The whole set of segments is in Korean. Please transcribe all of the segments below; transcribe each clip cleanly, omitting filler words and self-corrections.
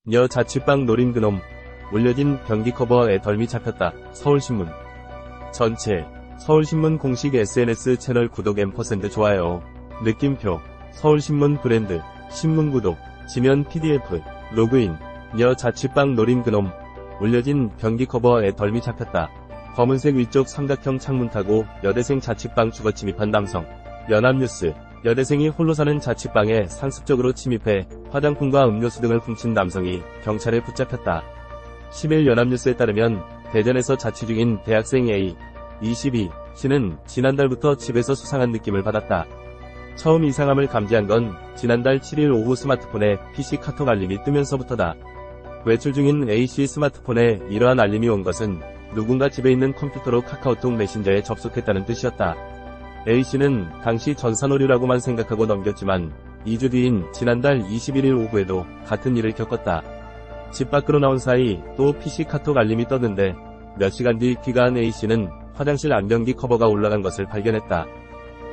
여 자취방 노린 그놈. 올려진 변기 커버에 덜미 잡혔다. 서울신문. 전체. 서울신문 공식 SNS 채널 구독 &, 좋아요. 느낌표. 서울신문 브랜드. 신문 구독. 지면 PDF. 로그인. 여 자취방 노린 그놈. 올려진 변기 커버에 덜미 잡혔다. 검은색 위쪽 삼각형 창문 타고 여대생 자취방 주거 침입한 남성. 연합뉴스. 여대생이 홀로 사는 자취방에 상습적으로 침입해 화장품과 음료수 등을 훔친 남성이 경찰에 붙잡혔다. 10일 연합뉴스에 따르면 대전에서 자취 중인 대학생 A, 22씨는 지난달부터 집에서 수상한 느낌을 받았다. 처음 이상함을 감지한 건 지난달 7일 오후 스마트폰에 PC 카톡 알림이 뜨면서부터다. 외출 중인 A씨 스마트폰에 이러한 알림이 온 것은 누군가 집에 있는 컴퓨터로 카카오톡 메신저에 접속했다는 뜻이었다. A씨는 당시 전산오류라고만 생각하고 넘겼지만 2주 뒤인 지난달 21일 오후에도 같은 일을 겪었다. 집 밖으로 나온 사이 또 PC 카톡 알림이 떴는데 몇 시간 뒤 귀가한 A씨는 화장실 안변기 커버가 올라간 것을 발견했다.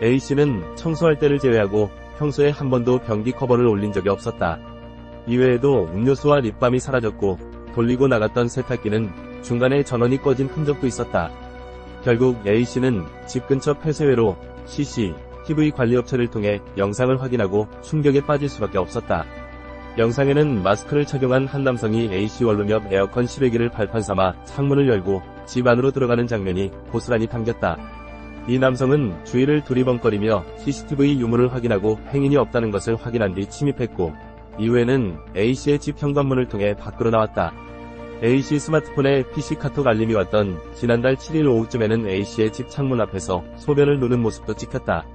A씨는 청소할 때를 제외하고 평소에 한 번도 변기 커버를 올린 적이 없었다. 이외에도 음료수와 립밤이 사라졌고 돌리고 나갔던 세탁기는 중간에 전원이 꺼진 흔적도 있었다. 결국 A씨는 집 근처 폐쇄회로 CCTV 관리업체를 통해 영상을 확인하고 충격에 빠질 수밖에 없었다. 영상에는 마스크를 착용한 한 남성이 A씨 원룸 옆 에어컨 실외기를 발판 삼아 창문을 열고 집 안으로 들어가는 장면이 고스란히 담겼다. 이 남성은 주위를 두리번거리며 CCTV 유무를 확인하고 행인이 없다는 것을 확인한 뒤 침입했고 이후에는 A씨의 집 현관문을 통해 밖으로 나왔다. A씨 스마트폰에 PC 카톡 알림이 왔던 지난달 7일 오후쯤에는 A씨의 집 창문 앞에서 소변을 누는 모습도 찍혔다.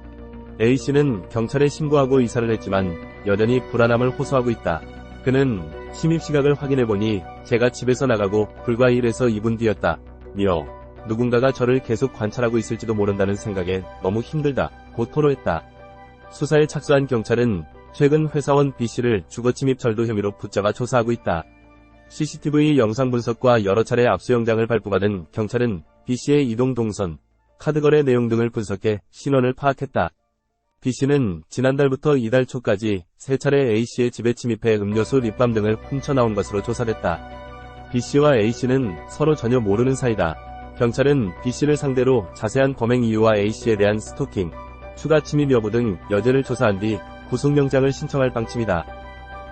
A씨는 경찰에 신고하고 이사를 했지만 여전히 불안함을 호소하고 있다. 그는 침입 시각을 확인해보니 제가 집에서 나가고 불과 1에서 2분 뒤였다. 며 누군가가 저를 계속 관찰하고 있을지도 모른다는 생각에 너무 힘들다. 고 토로했다. 수사에 착수한 경찰은 최근 회사원 B씨를 주거침입 절도 혐의로 붙잡아 조사하고 있다. CCTV 영상 분석과 여러 차례 압수영장을 발부받은 경찰은 B씨의 이동 동선, 카드거래 내용 등을 분석해 신원을 파악했다. B씨는 지난달부터 이달 초까지 3차례 A씨의 집에 침입해 음료수, 립밤 등을 훔쳐나온 것으로 조사됐다. B씨와 A씨는 서로 전혀 모르는 사이다. 경찰은 B씨를 상대로 자세한 범행 이유와 A씨에 대한 스토킹, 추가 침입 여부 등 여죄를 조사한 뒤 구속영장을 신청할 방침이다.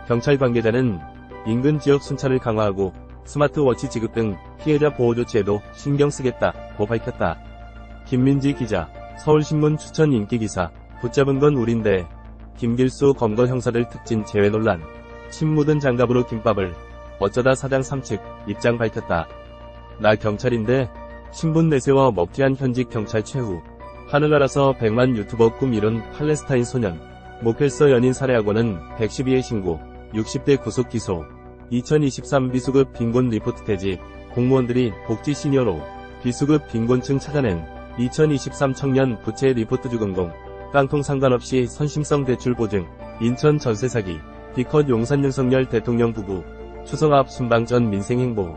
경찰 관계자는 인근 지역 순찰을 강화하고 스마트워치 지급 등 피해자 보호 조치에도 신경 쓰겠다고 밝혔다. 김민지 기자, 서울신문 추천 인기기사. 붙잡은 건 우린데. 김길수 검거 형사들 특진 제외 논란. 침 묻은 장갑으로 김밥을. 어쩌다 사장 3측 입장 밝혔다. 나 경찰인데 신분 내세워 먹튀한 현직 경찰 최후. 하늘나라서 100만 유튜버 꿈 이룬 팔레스타인 소년. 모켈서 연인 살해하고는 112회 신고. 60대 구속 기소. 2023 B수급 빈곤 리포트 태지. 공무원들이 복지 시니어로 B수급 빈곤층 찾아낸 2023 청년 부채 리포트 주금공. 깡통 상관없이 선심성 대출 보증. 인천 전세 사기. B컷 용산 윤석열 대통령 부부. 추석 앞 순방 전 민생 행보.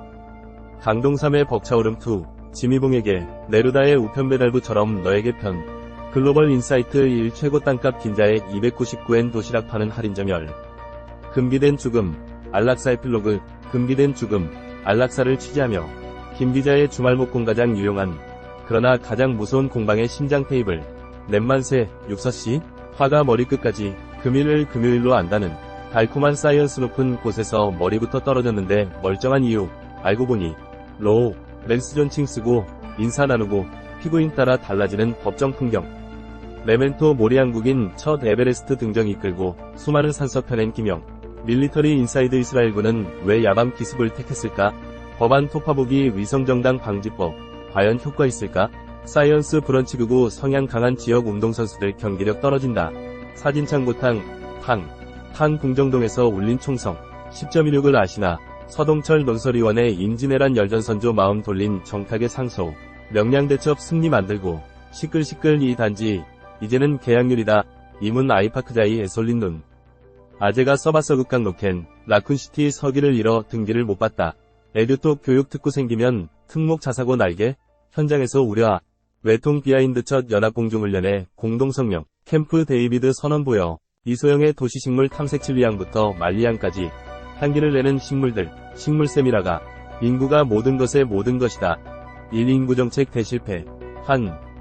강동 3회 벅차오름 2. 지미봉에게 네루다의 우편 배달부처럼 너에게 편. 글로벌 인사이트 1 최고 땅값 긴자에 299엔 도시락 파는 할인점 열. 금기된 죽음. 안락사 에필로그. 금기된 죽음. 안락사를 취재하며 김 기자의 주말 목공 가장 유용한 그러나 가장 무서운 공방의 심장 테이블. 넷만세. 육서씨. 화가 머리끝까지. 금요일로 안다는 달콤한 사이언스 높은 곳에서 머리부터 떨어졌는데 멀쩡한 이유. 알고 보니 로우 렌스 존칭 쓰고 인사 나누고 피고인 따라 달라지는 법정 풍경. 메멘토 모리한국인 첫 에베레스트 등정 이끌고 수많은 산석 펴낸 김영. 밀리터리 인사이드 이스라엘군은 왜 야밤 기습을 택했을까? 법안 토파보기 위성정당 방지법. 과연 효과 있을까? 사이언스 브런치 극우 성향 강한 지역 운동선수들 경기력 떨어진다. 사진창고탕. 탕 궁정동에서 울린 총성. 10.16을 아시나? 서동철 논설위원회 임진왜란 열전선조 마음 돌린 정탁의 상소. 명량대첩 승리 만들고. 시끌시끌 이 단지. 이제는 계약률이다. 이문 아이파크자이 애솔린 눈. 아재가 써봤어 극강 로켄. 라쿤시티 서기를 잃어 등기를 못 봤다. 에듀톡 교육 특구 생기면 특목 자사고 날개. 현장에서 우려. 외통 비하인드 첫 연합공중훈련에 공동성명. 캠프 데이비드 선언 보여. 이소영의 도시식물 탐색 진리양부터 말리양까지 향기를 내는 식물들, 식물세미라가 인구가 모든 것의 모든 것이다. 1. 인구정책 대실패.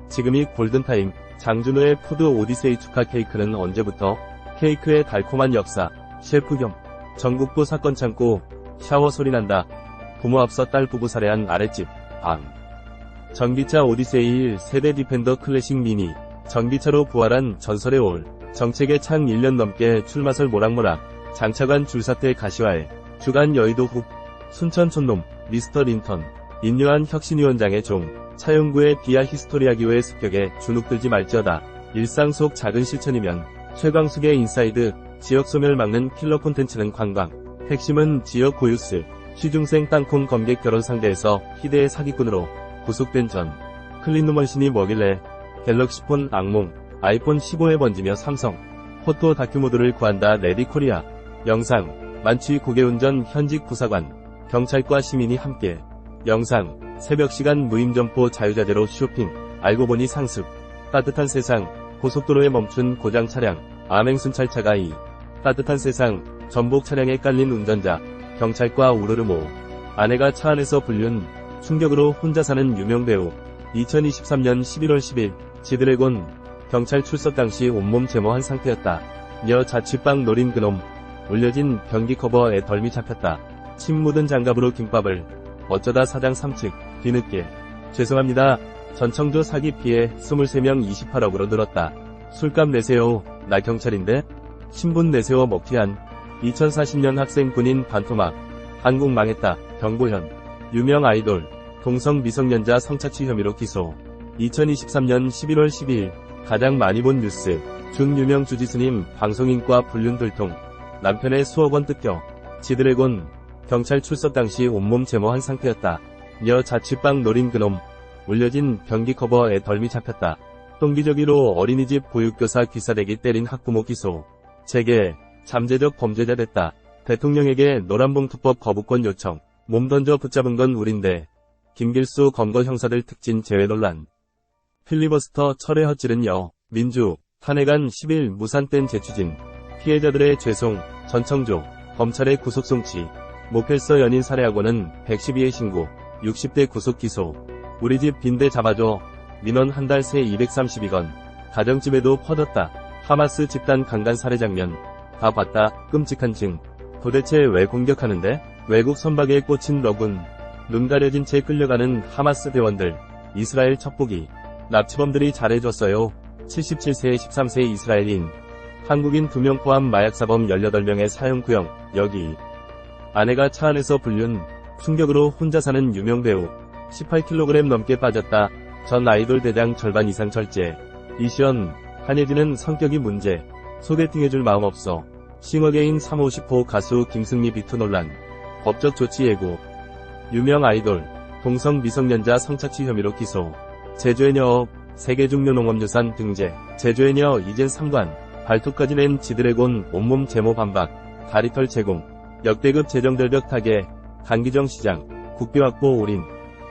지금이 골든타임. 장준호의 푸드 오디세이 축하 케이크는 언제부터? 케이크의 달콤한 역사. 셰프 겸 전국구 사건 창고. 샤워 소리 난다. 부모 앞서 딸 부부 살해한 아랫집. 전기차 오디세이 1세대 디펜더 클래식 미니. 전기차로 부활한 전설의 올. 정책의 창 1년 넘게 출마설 모락모락. 장차관 줄사태 가시화해. 주간 여의도 훅. 순천 촌놈. 미스터 린턴. 인류한 혁신위원장의 종. 차용구의 비아 히스토리아 기호의 습격에 주눅들지 말지어다. 일상 속 작은 실천이면. 최광숙의 인사이드. 지역 소멸 막는 킬러 콘텐츠는 관광. 핵심은 지역 고유스. 취중생 땅콩 검객 결혼 상대에서 희대의 사기꾼으로 구속된 전. 클린루먼신이 뭐길래. 갤럭시폰 악몽. 아이폰 15에 번지며 삼성. 포토 다큐모드를 구한다 레디코리아. 영상. 만취 고개운전 현직 부사관. 경찰과 시민이 함께. 영상. 새벽 시간 무임점포 자유자재로 쇼핑. 알고 보니 상습. 따뜻한 세상. 고속도로에 멈춘 고장 차량. 암행순찰차가 따뜻한 세상. 전복 차량에 깔린 운전자. 경찰과 우르르모. 아내가 차 안에서 불륜. 충격으로 혼자 사는 유명 배우. 2023년 11월 10일. 지드래곤. 경찰 출석 당시 온몸 제모한 상태였다. 며 자취방 노린 그놈. 올려진 변기 커버에 덜미 잡혔다. 침 묻은 장갑으로 김밥을. 어쩌다 사장 3측. 뒤늦게. 죄송합니다. 전청조 사기 피해 23명 28억으로 늘었다. 술값 내세요. 나 경찰인데? 신분 내세워 먹튀한. 2040년 학생 군인 반토막. 한국 망했다. 경보현. 유명 아이돌. 동성 미성년자 성착취 혐의로 기소. 2023년 11월 12일. 가장 많이 본 뉴스. 준유명 주지스님 방송인과 불륜 들통. 남편의 수억원 뜯겨. 지드래곤. 경찰 출석 당시 온몸 제모한 상태였다. 며 자취방 노린 그놈. 올려진 변기 커버에 덜미 잡혔다. 동기저기로 어린이집 보육교사 귀사대기 때린 학부모 기소. 재계. 잠재적 범죄자 됐다. 대통령에게 노란봉투법 거부권 요청. 몸 던져 붙잡은 건 우린데. 김길수 검거 형사들 특진 제외 논란. 필리버스터 철회 헛질은 민주. 탄핵안 10일 무산된 재추진. 피해자들의 죄송. 전청조. 검찰의 구속 송치. 모펠서 연인 살해하고는 112회 신고. 60대 구속 기소. 우리집 빈대 잡아줘. 민원 한 달 새 232건. 가정집에도 퍼졌다. 하마스 집단 강간 살해 장면. 다 봤다. 끔찍한 증. 도대체 왜 공격하는데? 외국 선박에 꽂힌 러군. 눈 가려진 채 끌려가는 하마스 대원들. 이스라엘 첩보기. 납치범들이 잘해줬어요. 77세 13세 이스라엘인. 한국인 2명 포함 마약사범 18명의 사형 구형. 여기. 아내가 차 안에서 불륜. 충격으로 혼자 사는 유명 배우. 18kg 넘게 빠졌다. 전 아이돌 대장 절반 이상 절제. 이시연. 한예진은 성격이 문제. 소개팅해줄 마음 없어. 싱어게인 350호 가수 김승리 비투 논란. 법적 조치 예고. 유명 아이돌. 동성 미성년자 성착취 혐의로 기소. 제주해녀업. 세계중요농업유산 등재. 제주해녀 이젠 3관. 발톱까지 낸 지드래곤 온몸 제모 반박. 다리털 제공. 역대급 재정절벽 타개. 강기정 시장. 국비 확보 올인.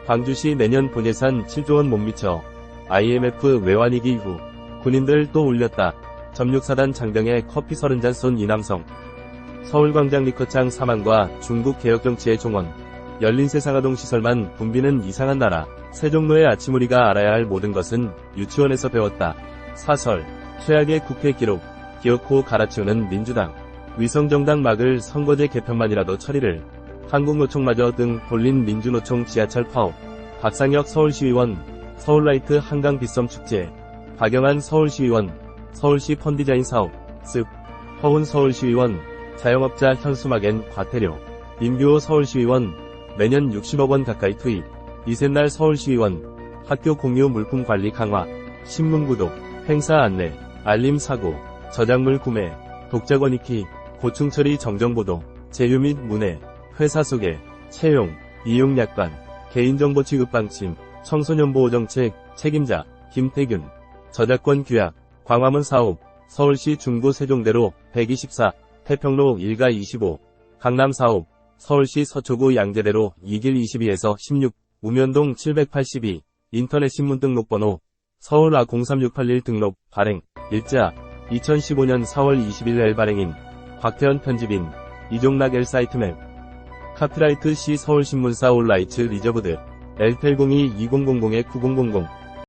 광주시 내년 본예산 7조원 못 미쳐. IMF 외환위기 이후. 군인들 또 울렸다. 점육사단 장병에 커피 30잔 쏜 이남성. 서울광장 리커창 사망과 중국 개혁정치의 종언. 열린세상 아동시설만 붐비는 이상한 나라. 세종로의 아침 우리가 알아야 할 모든 것은 유치원에서 배웠다. 사설. 최악의 국회 기록. 기어코 갈아치우는 민주당. 위성정당 막을 선거제 개편만이라도 처리를. 한국노총마저 등 돌린 민주노총 지하철 파업. 박상혁 서울시의원. 서울라이트 한강 빗섬 축제. 박영한 서울시의원. 서울시 펀디자인 사업. 습. 허훈 서울시의원. 자영업자 현수막엔 과태료. 임규호 서울시의원. 매년 60억원 가까이 투입. 이샘날 서울시의원. 학교 공유 물품 관리 강화. 신문 구독. 행사 안내. 알림 사고. 저작물 구매. 독자권 익히. 고충 처리 정정보도. 제휴 및 문해. 회사 소개. 채용. 이용 약관. 개인정보 취급 방침. 청소년 보호정책. 책임자. 김태균. 저작권 규약. 광화문 사업. 서울시 중구 세종대로 124. 태평로 1가 25. 강남 사업. 서울시 서초구 양재대로 2길 22에서 16. 우면동 782. 인터넷 신문 등록번호. 서울 A03681 등록. 발행. 일자. 2015년 4월 21일 발행인. 곽태현 편집인. 이종락 L 사이트맵. 카피라이트 C 서울신문사 올라이츠 리저브드. L802-2000-9000